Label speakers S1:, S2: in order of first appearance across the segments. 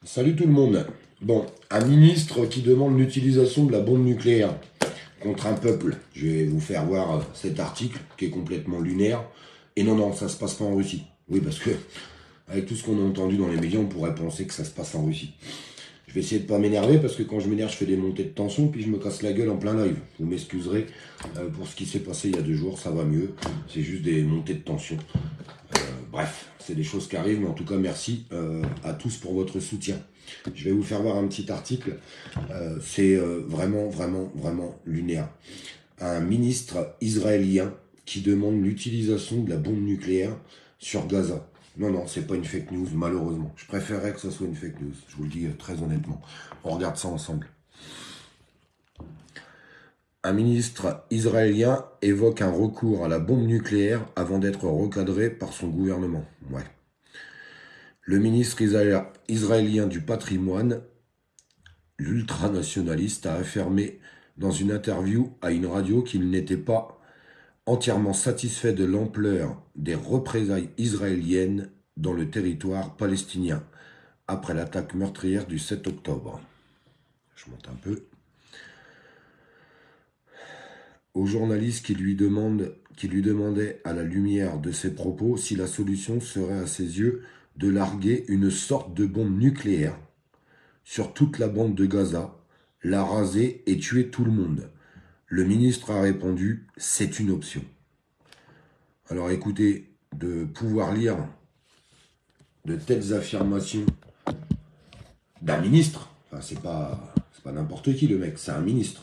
S1: Salut tout le monde. Bon, un ministre qui demande l'utilisation de la bombe nucléaire contre un peuple. Je vais vous faire voir cet article qui est complètement lunaire. Et non, non, ça se passe pas en Russie. Oui, parce que avec tout ce qu'on a entendu dans les médias, on pourrait penser que ça se passe en Russie. Je vais essayer de pas m'énerver parce que quand je m'énerve, je fais des montées de tension puis je me casse la gueule en plein live. Vous m'excuserez pour ce qui s'est passé il y a 2 jours, ça va mieux. C'est juste des montées de tension. Bref, c'est des choses qui arrivent, mais en tout cas, merci à tous pour votre soutien. Je vais vous faire voir un petit article. C'est vraiment, vraiment, vraiment lunaire. Un ministre israélien qui demande l'utilisation de la bombe nucléaire sur Gaza. Non, non, c'est pas une fake news, malheureusement. Je préférerais que ce soit une fake news, je vous le dis très honnêtement. On regarde ça ensemble. Un ministre israélien évoque un recours à la bombe nucléaire avant d'être recadré par son gouvernement. Ouais. Le ministre israélien du patrimoine, l'ultranationaliste, a affirmé dans une interview à une radio qu'il n'était pas entièrement satisfait de l'ampleur des représailles israéliennes dans le territoire palestinien après l'attaque meurtrière du 7 octobre. Je monte un peu. Au journaliste qui lui demandait à la lumière de ses propos si la solution serait à ses yeux de larguer une sorte de bombe nucléaire sur toute la bande de Gaza, la raser et tuer tout le monde. Le ministre a répondu « c'est une option ». Alors écoutez, de pouvoir lire de telles affirmations d'un ministre, enfin c'est pas n'importe qui le mec, c'est un ministre.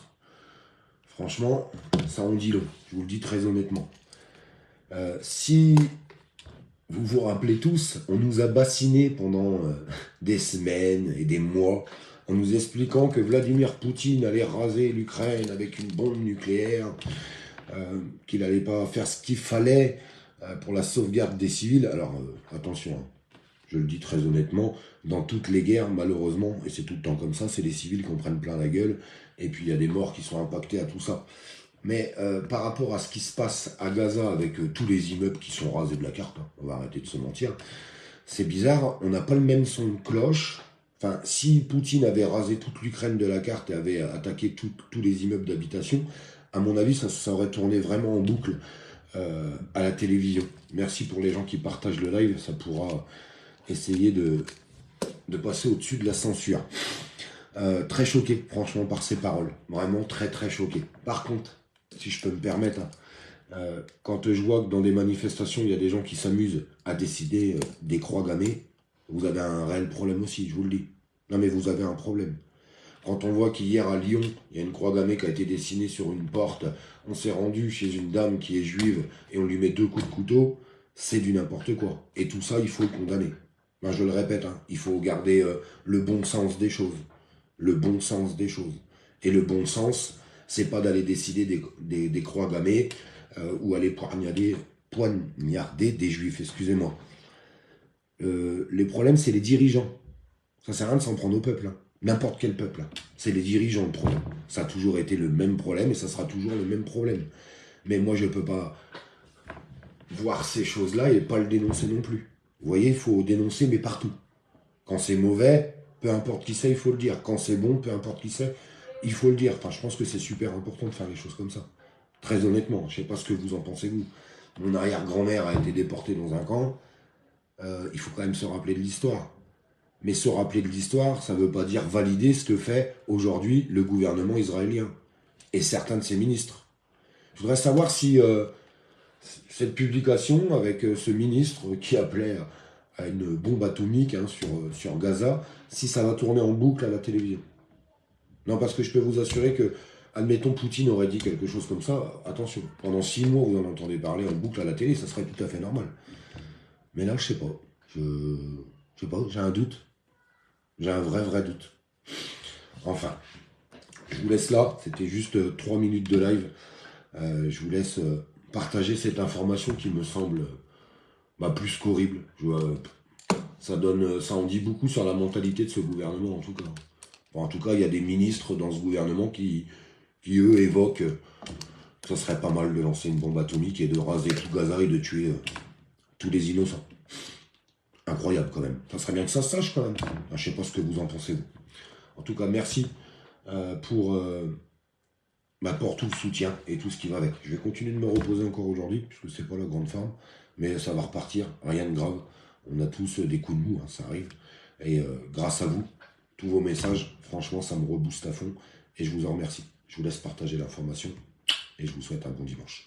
S1: Franchement, ça en dit long, je vous le dis très honnêtement. Si vous vous rappelez tous, on nous a bassinés pendant des semaines et des mois en nous expliquant que Vladimir Poutine allait raser l'Ukraine avec une bombe nucléaire, qu'il n'allait pas faire ce qu'il fallait pour la sauvegarde des civils. Alors attention, hein, je le dis très honnêtement, dans toutes les guerres, malheureusement, et c'est tout le temps comme ça, c'est les civils qui en prennent plein la gueule, et puis il y a des morts qui sont impactés à tout ça. Mais par rapport à ce qui se passe à Gaza avec tous les immeubles qui sont rasés de la carte, hein, on va arrêter de se mentir, c'est bizarre, on n'a pas le même son de cloche. Enfin, si Poutine avait rasé toute l'Ukraine de la carte et avait attaqué tous les immeubles d'habitation, à mon avis, ça aurait tourné vraiment en boucle à la télévision. Merci pour les gens qui partagent le live, ça pourra essayer de passer au-dessus de la censure. Très choqué, franchement, par ces paroles. Vraiment très, très choqué. Par contre, si je peux me permettre, hein, quand je vois que dans des manifestations, il y a des gens qui s'amusent à décider des croix gammées, vous avez un réel problème aussi, je vous le dis. Non mais vous avez un problème. Quand on voit qu'hier à Lyon, il y a une croix gammée qui a été dessinée sur une porte, on s'est rendu chez une dame qui est juive et on lui met 2 coups de couteau, c'est du n'importe quoi. Et tout ça, il faut le condamner. Ben, je le répète, hein, il faut garder le bon sens des choses. Le bon sens des choses. Et le bon sens, c'est pas d'aller décider des croix gammées ou aller poignarder des juifs, excusez-moi. Les problèmes, c'est les dirigeants. Ça sert à rien de s'en prendre au peuple. Hein. N'importe quel peuple. Hein. C'est les dirigeants le problème. Ça a toujours été le même problème et ça sera toujours le même problème. Mais moi, je ne peux pas voir ces choses-là et pas le dénoncer non plus. Vous voyez, il faut dénoncer, mais partout. Quand c'est mauvais, peu importe qui c'est, il faut le dire. Quand c'est bon, peu importe qui c'est, il faut le dire. Enfin, je pense que c'est super important de faire les choses comme ça. Très honnêtement, je ne sais pas ce que vous en pensez, vous. Mon arrière-grand-mère a été déportée dans un camp. Il faut quand même se rappeler de l'histoire. Mais se rappeler de l'histoire, ça ne veut pas dire valider ce que fait aujourd'hui le gouvernement israélien et certains de ses ministres. Je voudrais savoir si cette publication avec ce ministre qui appelait à une bombe atomique hein, sur Gaza, si ça va tourner en boucle à la télévision. Non, parce que je peux vous assurer que, admettons, Poutine aurait dit quelque chose comme ça, attention, pendant 6 mois, vous en entendez parler en boucle à la télé, ça serait tout à fait normal. Mais là, je sais pas. Je sais pas, j'ai un doute. J'ai un vrai, vrai doute. Enfin, je vous laisse là. C'était juste 3 minutes de live. Je vous laisse partager cette information qui me semble plus qu'horrible. Ça en dit beaucoup sur la mentalité de ce gouvernement, en tout cas. Enfin, en tout cas, il y a des ministres dans ce gouvernement qui eux, évoquent que ça serait pas mal de lancer une bombe atomique et de raser tout Gaza et de tuer tous les innocents. Incroyable quand même. Ça serait bien que ça se sache quand même. Je sais pas ce que vous en pensez, vous. En tout cas, merci pour tout le soutien et tout ce qui va avec. Je vais continuer de me reposer encore aujourd'hui, puisque c'est pas la grande forme, mais ça va repartir, rien de grave. On a tous des coups de mou, hein, ça arrive. Et grâce à vous, tous vos messages, franchement, ça me rebooste à fond. Et je vous en remercie. Je vous laisse partager l'information et je vous souhaite un bon dimanche.